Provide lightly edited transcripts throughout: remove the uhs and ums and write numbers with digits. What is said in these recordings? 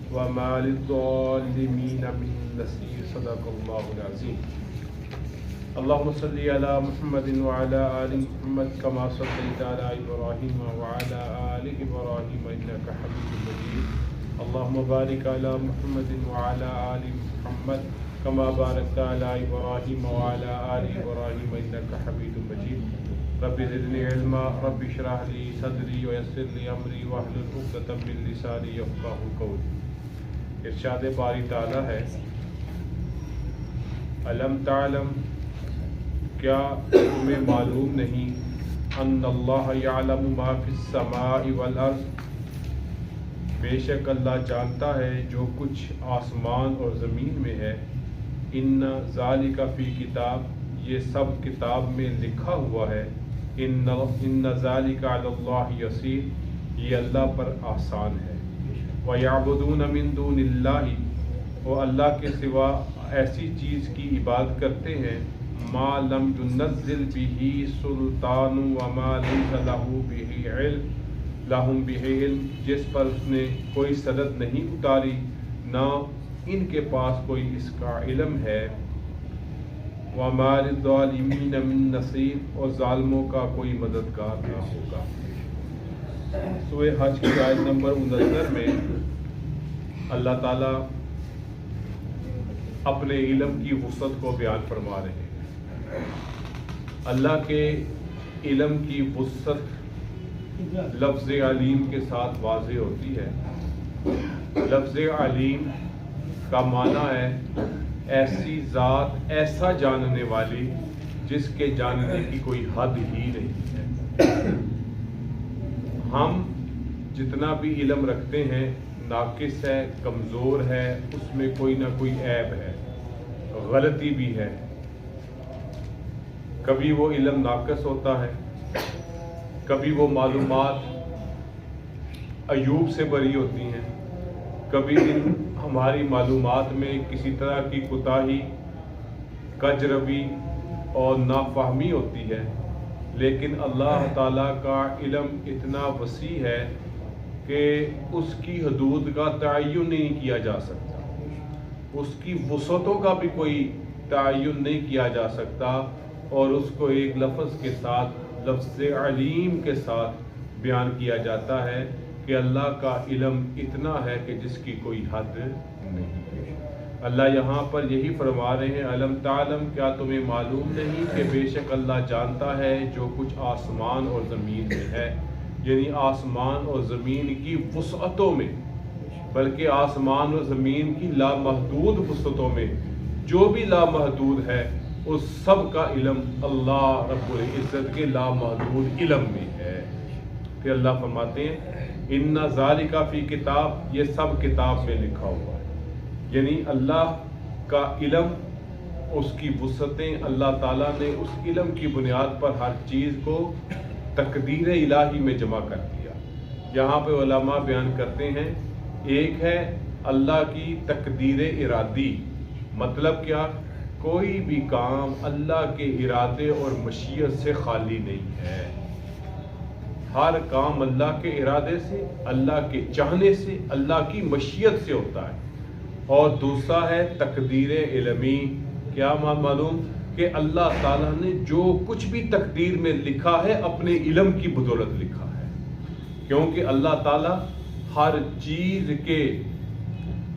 وما للظالمين من نصير صدق الله العظيم اللهم صل على محمد وعلى آل محمد كما صليت على إبراهيم وعلى آل إبراهيم إنك حميد مجيد اللهم بارك على محمد وعلى آل محمد كما باركت على إبراهيم وعلى آل إبراهيم إنك حميد مجيد رب زدني علما رب اشرح لي صدري ويسر لي أمري واحلل عقدة من لساني يفقهوا قولي ارشاد باری تعالی ہے علم تعلم کیا تمہیں معلوم نہیں ان اللہ یعلم ما فی السماء والارض بے شک اللہ جانتا ہے جو کچھ آسمان اور زمین میں ہے ان ذالک فی کتاب یہ سب کتاب میں لکھا ہوا ہے ان ذالک علی اللہ یسیر یہ اللہ پر آسان ہے وَيَعْبُدُونَ مِن دُونِ اللَّهِ وہ اللہ کے سوا ایسی چیز کی عبادت کرتے ہیں ما لم ينزل به سلطان وما ليس له به علم لهم به علم جس پر اس نے کوئی سند نہیں اتاری نہ ان کے پاس کوئی اس کا علم ہے وما للظالمین من نصیر اور ظالموں کا کوئی مددگار نہ ہوگا سورہ حج کی آیت نمبر 69 میں اللہ تعالیٰ اپنے علم کی وسعت کو بیان فرما رہے ہیں اللہ کے علم کی وسعت لفظ علیم کے ساتھ واضح ہوتی ہے لفظ علیم کا معنی ہے ایسی ذات ایسا جاننے والی جس کے جاننے کی کوئی حد ہی نہیں ہے ہم جتنا بھی علم رکھتے ہیں ناقص ہے کمزور ہے اس میں کوئی نہ کوئی عیب ہے غلطی بھی ہے کبھی وہ علم ناقص ہوتا ہے کبھی وہ معلومات عیوب سے بری ہوتی ہیں کبھی ہماری معلومات میں کسی طرح کی کوتاہی کجروی اور نافہمی ہوتی ہے لیکن اللہ تعالیٰ کا علم اتنا وسیع ہے کہ اس کی حدود کا تعین نہیں کیا جا سکتا اس کی وسعتوں کا بھی کوئی تعین نہیں کیا جا سکتا اور اس کو ایک لفظ کے ساتھ لفظ علیم کے ساتھ بیان کیا جاتا ہے کہ اللہ کا علم اتنا ہے کہ جس کی کوئی حد نہیں ہے اللہ یہاں پر یہی فرما رہے ہیں علم تعلم کیا تمہیں معلوم نہیں کہ بے شک اللہ جانتا ہے جو کچھ آسمان اور زمین میں ہے یعنی آسمان اور زمین کی وسعتوں میں بلکہ آسمان اور زمین کی لامحدود وسعتوں میں جو بھی لامحدود ہے اس سب کا علم اللہ رب العزت کے لامحدود علم میں ہے پھر اللہ فرماتے ہیں ان ذالک فی کتاب یہ سب کتاب میں لکھا ہوا ہے یعنی اللہ کا علم اس کی وسعتیں اللہ تعالیٰ نے اس علم کی بنیاد پر ہر چیز کو تقدیر الہی میں جمع کر دیا یہاں پہ علماء بیان کرتے ہیں ایک ہے اللہ کی تقدیر ارادی مطلب کیا کوئی بھی کام اللہ کے ارادے اور مشیت سے خالی نہیں ہے ہر کام اللہ کے ارادے سے اللہ کے چاہنے سے اللہ کی مشیت سے ہوتا ہے اور دوسرا ہے تقدیر علمی کیا معلوم کہ اللہ تعالیٰ نے جو کچھ بھی تقدیر میں لکھا ہے اپنے علم کی بدولت لکھا ہے کیونکہ اللہ تعالیٰ ہر چیز کے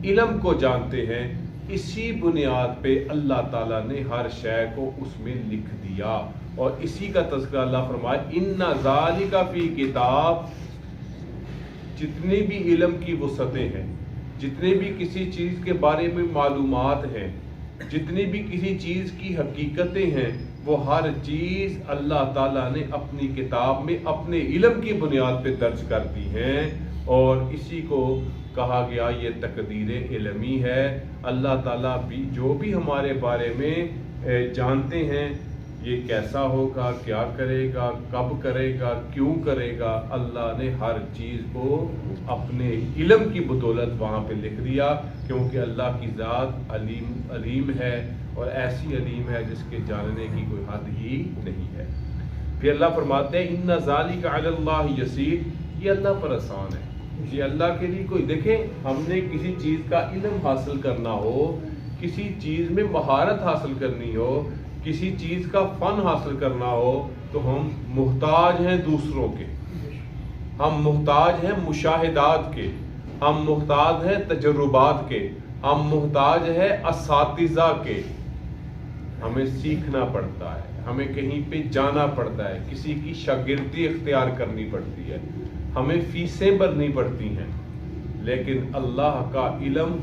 علم کو جانتے ہیں اسی بنیاد پہ اللہ تعالیٰ نے ہر شے کو اس میں لکھ دیا اور اسی کا تذکرہ اللہ فرمائے ان ذالک فی کتاب جتنے بھی علم کی وسعتیں ہیں جتنے بھی کسی چیز کے بارے میں معلومات ہیں جتنی بھی کسی چیز کی حقیقتیں ہیں وہ ہر چیز اللہ تعالیٰ نے اپنی کتاب میں اپنے علم کی بنیاد پہ درج کر دی ہیں اور اسی کو کہا گیا یہ تقدیر علمی ہے اللہ تعالیٰ بھی جو بھی ہمارے بارے میں جانتے ہیں یہ کیسا ہوگا کیا کرے گا کب کرے گا کیوں کرے گا اللہ نے ہر چیز کو اپنے علم کی بدولت وہاں پہ لکھ دیا کیونکہ اللہ کی ذات علیم ہے اور ایسی علیم ہے جس کے جاننے کی کوئی حد ہی نہیں ہے پھر اللہ فرماتے ہیں ان ذالک علی اللہ یسیر یہ اللہ پر آسان ہے جی اللہ کے لیے کوئی دیکھیں، ہم نے کسی چیز کا علم حاصل کرنا ہو، کسی چیز میں مہارت حاصل کرنی ہو، کسی چیز کا فن حاصل کرنا ہو تو ہم محتاج ہیں دوسروں کے، ہم محتاج ہیں مشاہدات کے، ہم محتاج ہیں تجربات کے، ہم محتاج ہیں اساتذہ کے۔ ہمیں سیکھنا پڑتا ہے، ہمیں کہیں پہ جانا پڑتا ہے، کسی کی شاگردی اختیار کرنی پڑتی ہے، ہمیں فیسیں بھرنی پڑتی ہیں، لیکن اللہ کا علم،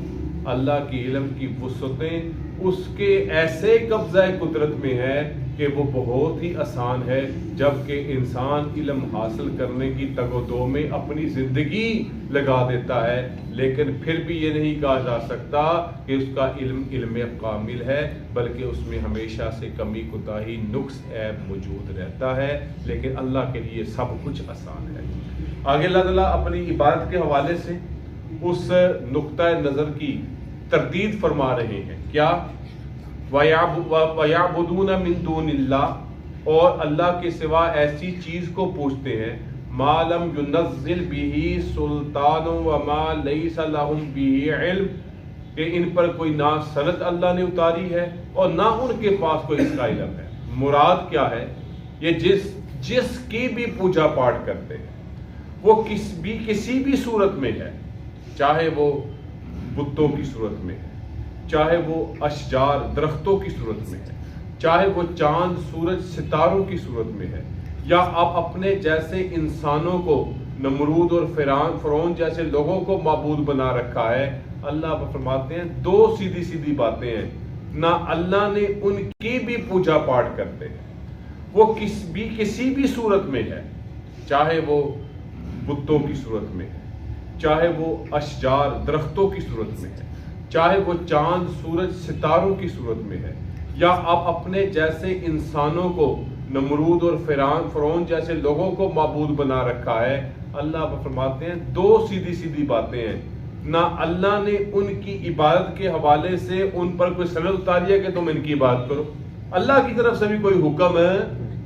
اللہ کی علم کی وسعتیں اس کے ایسے قبضہ قدرت میں ہے کہ وہ بہت ہی آسان ہے، جبکہ انسان علم حاصل کرنے کی تگ و دو میں اپنی زندگی لگا دیتا ہے، لیکن پھر بھی یہ نہیں کہا جا سکتا کہ اس کا علم کامل ہے، بلکہ اس میں ہمیشہ سے کمی کوتاہی نقص عیب موجود رہتا ہے، لیکن اللہ کے لیے سب کچھ آسان ہے۔ آگے اللہ تعالیٰ اپنی عبادت کے حوالے سے اس نقطۂ نظر کی تردید فرما رہے ہیں، کیا وَيَعْبُدُونَ مِن دُونِ اللَّهِ، اور اللہ کے سوا ایسی چیز کو پوچھتے ہیں، مَا لَمْ يُنَزِّلْ بِهِ سُلْطَانٌ وَمَا لَيْسَ لَهُمْ بِهِ عِلْمٌ، کہ ان پر کوئی نہ سند اللہ نے اتاری ہے اور نہ ان کے پاس کوئی اس کا علم ہے۔ مراد کیا ہے؟ یہ جس کی بھی پوجا پاٹ کرتے ہیں وہ کسی بھی صورت میں ہے، چاہے وہ بتوں کی صورت میں ہے، چاہے وہ اشجار درختوں کی صورت میں ہے، چاہے وہ چاند سورج ستاروں کی صورت میں ہے، یا اب اپنے جیسے انسانوں کو، نمرود اور فرعون جیسے لوگوں کو معبود بنا رکھا ہے۔ اللہ فرماتے ہیں دو سیدھی سیدھی باتیں ہیں، نہ اللہ نے ان کی بھی پوجا پاٹ کرتے ہیں، وہ کسی بھی صورت میں ہے، چاہے وہ بتوں کی صورت میں ہے، چاہے وہ اشجار درختوں کی صورت میں ہے، چاہے وہ چاند سورج ستاروں کی صورت میں ہے، یا اب اپنے جیسے انسانوں کو، نمرود اور فرعون جیسے لوگوں کو معبود بنا رکھا ہے۔ اللہ فرماتے ہیں دو سیدھی سیدھی باتیں ہیں، نہ اللہ نے ان کی عبادت کے حوالے سے ان پر کوئی سند اتاری ہے کہ تم ان کی عبادت کرو، اللہ کی طرف سے بھی کوئی حکم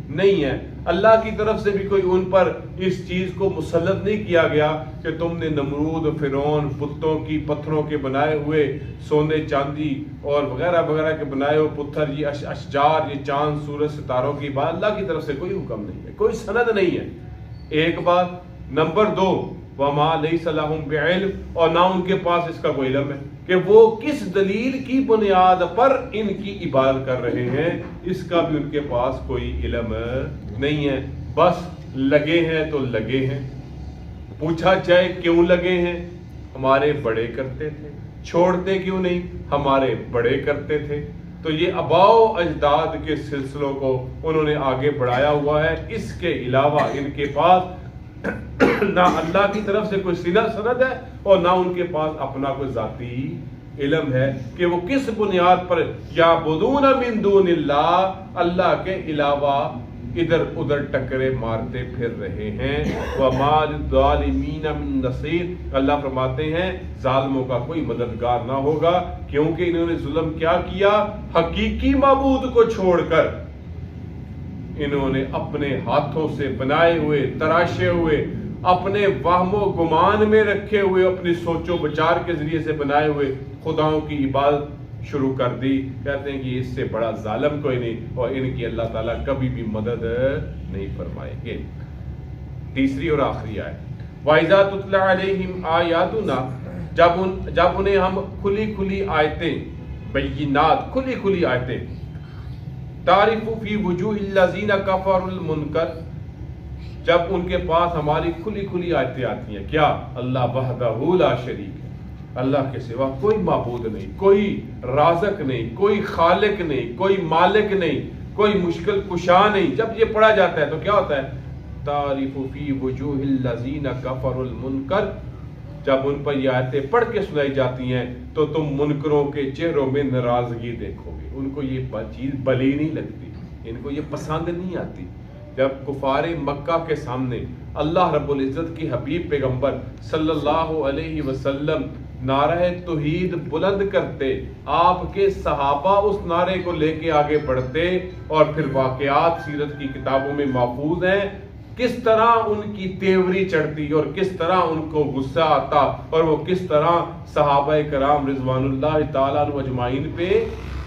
نہیں ہے، اللہ کی طرف سے بھی کوئی ان پر اس چیز کو مسلط نہیں کیا گیا کہ تم نے نمرود، فرعون، بتوں کی، پتھروں کے بنائے ہوئے، سونے چاندی اور وغیرہ وغیرہ کے بنائے ہوئے پتھر، یہ اشجار، یہ چاند سورج ستاروں کی بات، اللہ کی طرف سے کوئی حکم نہیں ہے، کوئی سند نہیں ہے۔ ایک بات۔ نمبر دو، وَمَا لَيْسَ لَهُمْ بِعِلْمٍ، اور نہ ان کے پاس اس کا کوئی علم ہے کہ وہ کس دلیل کی بنیاد پر ان کی عبادت کر رہے ہیں، اس کا بھی ان کے پاس کوئی علم نہیں ہے، بس لگے ہیں تو لگے ہیں۔ پوچھا جائے کیوں لگے ہیں؟ ہمارے بڑے کرتے تھے، چھوڑتے کیوں نہیں؟ ہمارے بڑے کرتے تھے۔ تو یہ آباء و اجداد کے سلسلوں کو انہوں نے آگے بڑھایا ہوا ہے، اس کے علاوہ ان کے پاس نہ اللہ کی طرف سے کوئی سند ہے اور نہ ان کے پاس اپنا کوئی ذاتی علم ہے کہ وہ کس بنیاد پر یعبدون من دون اللہ، اللہ کے علاوہ ادھر ادھر ٹکرے مارتے پھر رہے ہیں۔ وَمَا لِلظَّالِمِينَ مِن نَصِيرٍ، اللہ فرماتے ہیں ظالموں کا کوئی مددگار نہ ہوگا، کیونکہ انہوں نے ظلم کیا کیا؟ حقیقی معبود کو چھوڑ کر انہوں نے اپنے ہاتھوں سے بنائے ہوئے، تراشے ہوئے، اپنے وہم و گمان میں رکھے ہوئے، اپنی سوچ و بچار کے ذریعے سے بنائے ہوئے خداؤں کی عبادت شروع کر دی۔ کہتے ہیں کہ اس سے بڑا ظالم کوئی نہیں، اور ان کی اللہ تعالیٰ کبھی بھی مدد نہیں فرمائیں گے۔ تیسری اور آخری آیت، وَإِذَا تُتْلَىٰ عَلَيْهِمْ آيَاتُنَا، جب انہیں ہم کھلی کھلی آیتیں، بینات، کھلی کھلی آیتیں، تعرف فی وجوہ الذین کفروا المنکر، جب ان کے پاس ہماری کھلی کھلی آیتیں آتی ہیں، کیا؟ اللہ وحدہ لا شریک ہے، اللہ کے سوا کوئی معبود نہیں، کوئی رازق نہیں، کوئی خالق نہیں، کوئی مالک نہیں، کوئی مشکل کشا نہیں۔ جب یہ پڑھا جاتا ہے تو کیا ہوتا ہے؟ تعرف فی وجوہ الذین کفروا المنکر، جب ان پر یہ آیتیں پڑھ کے سنائی جاتی ہیں تو تم منکروں کے چہروں میں ناراضگی دیکھو گے، ان کو یہ چیز بلی نہیں لگتی، ان کو یہ پسند نہیں آتی۔ جب کفار مکہ کے سامنے اللہ رب العزت کی حبیب پیغمبر صلی اللہ علیہ وسلم نعرہ توحید بلند کرتے، آپ کے صحابہ اس نعرے کو لے کے آگے بڑھتے، اور پھر واقعات سیرت کی کتابوں میں محفوظ ہیں، کس طرح ان کی تیوری چڑھتی اور کس طرح ان کو غصہ آتا اور وہ کس طرح صحابہ کرام رضوان اللہ تعالیٰ عنہ اجمعین پہ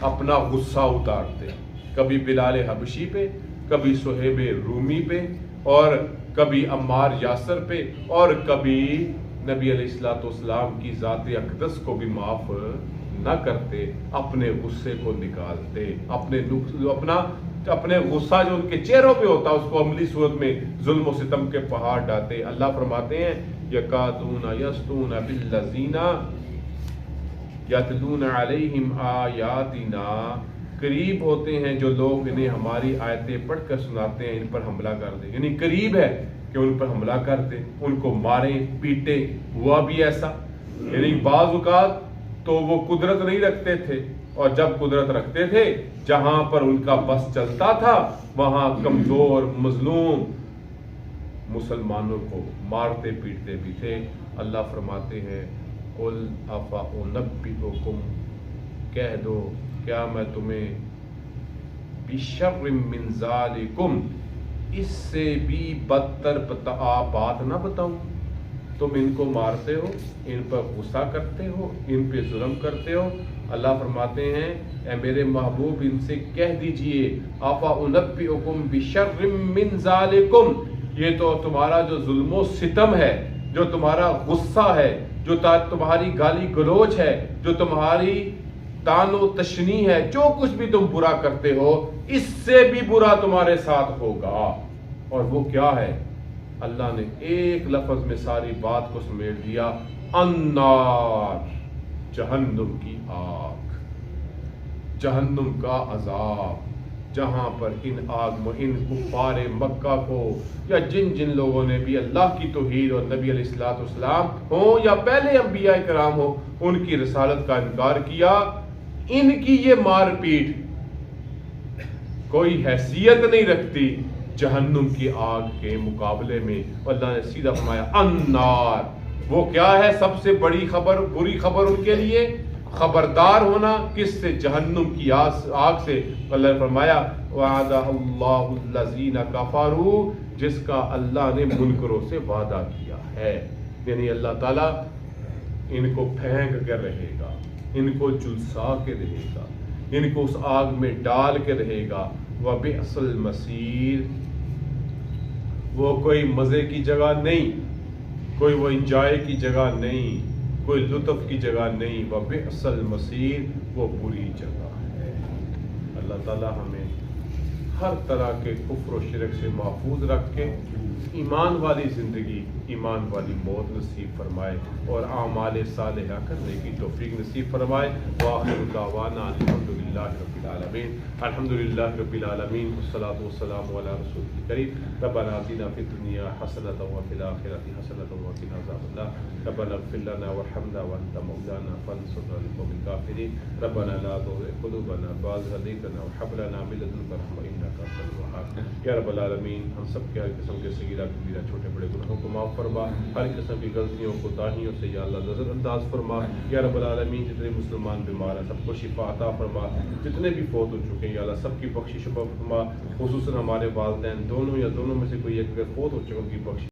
اپنا غصہ اتارتے، کبھی بلال حبشی پہ، کبھی صہیب رومی پہ، اور کبھی عمار یاسر پہ، اور کبھی نبی علیہ الصلوۃ والسلام کی ذات اقدس کو بھی معاف نہ کرتے، اپنے غصے کو نکالتے، اپنے غصہ جو ان کے چہروں پہ ہوتا اس کو عملی صورت میں ظلم و ستم کے پہاڑ ڈالتے۔ اللہ فرماتے ہیں یکادون یسطون بالذین یتلون علیہم آیاتنا، قریب ہوتے ہیں جو لوگ انہیں ہماری آیتیں پڑھ کر سناتے ہیں ان پر حملہ کر دیں، یعنی قریب ہے کہ ان پر حملہ کر دیں، ان کو ماریں پیٹیں۔ ہوا بھی ایسا، یعنی بعض اوقات تو وہ قدرت نہیں رکھتے تھے، اور جب قدرت رکھتے تھے جہاں پر ان کا بس چلتا تھا وہاں کمزور مظلوم مسلمانوں کو مارتے پیٹتے بھی تھے۔ اللہ فرماتے ہیں قل افانبئکم، کہہ دو کیا میں تمہیں بشر من ذالکم، اس سے بھی بدتر بات نہ بتاؤں؟ تم ان کو مارتے ہو، ان پر غصہ کرتے ہو، ان پہ ظلم کرتے ہو۔ اللہ فرماتے ہیں اے میرے محبوب ان سے کہہ دیجئے افانبئکم بشر من ذالکم، یہ تو تمہارا جو ظلم و ستم ہے، جو تمہارا غصہ ہے، جو تمہاری گالی گلوچ ہے، جو تمہاری تان و تشنیع ہے، جو کچھ بھی تم برا کرتے ہو اس سے بھی برا تمہارے ساتھ ہوگا۔ اور وہ کیا ہے؟ اللہ نے ایک لفظ میں ساری بات کو سمیٹ دیا، النار، جہنم کی آگ، جہنم کا عذاب، جہاں پر ان کفار مکہ کو یا جن لوگوں نے بھی اللہ کی توحید اور نبی علیہ الصلوۃ والسلام ہوں یا پہلے انبیاء کرام ہو ان کی رسالت کا انکار کیا، ان کی یہ مار پیٹ کوئی حیثیت نہیں رکھتی جہنم کی آگ کے مقابلے میں۔ اللہ نے سیدھا فرمایا النار، وہ کیا ہے سب سے بڑی خبر، بری خبر ان کے لیے؟ خبردار ہونا کس سے؟ جہنم کی آگ سے۔ اللہ نے فرمایا وعد اللہ الذین کفروا، جس کا اللہ نے منکروں سے وعدہ کیا ہے، یعنی اللہ تعالیٰ ان کو پھینک کر رہے گا، ان کو جلسا کے رہے گا، ان کو اس آگ میں ڈال کے رہے گا۔ وبئس المصیر، وہ کوئی مزے کی جگہ نہیں، کوئی وہ انجوائے کی جگہ نہیں، کوئی لطف کی جگہ نہیں، وبئس المصیر، وہ بری جگہ ہے۔ اللہ تعالی ہمیں ہر طرح کے کفر و شرک سے محفوظ رکھ کے ایمان والی زندگی، ایمان والی موت نصیب فرمائے اور اعمال صالحہ کرنے کی توفیق نصیب فرمائے۔ وآخر دعوانا الحمدللہ رب العالمین، الحمدللہ رب العالمین، والصلاة والسلام علی رسول کریم۔ ربنا آتنا فی الدنیا حسنۃ وفی الآخرۃ حسنۃ وقنا عذاب النار، ربنا اغفر لنا وارحمنا وانت مولانا فانصرنا على القوم الكافرین، ربنا لا تزغ قلوبنا بعد إذ هديتنا وهب لنا من لدنك رحمة إنك أنت الوهاب۔ یا رب العالمین، ہم سب کے ہر قسم کے صغیرہ کبیرہ چھوٹے بڑے گناہوں کو معاف فرما، ہر قسم کی غلطیوں کوتاہیوں سے یا اللہ نظر انداز فرما۔ یا رب العالمین، جتنے مسلمان بیمار ہیں سب کو شفا عطا فرما، جتنے بھی فوت ہو چکے ہیں یا اللہ سب کی بخشش فرما، خصوصاً ہمارے والدین دونوں یا دونوں میں سے کوئی ایک اگر فوت ہو چکے ان کی بخشش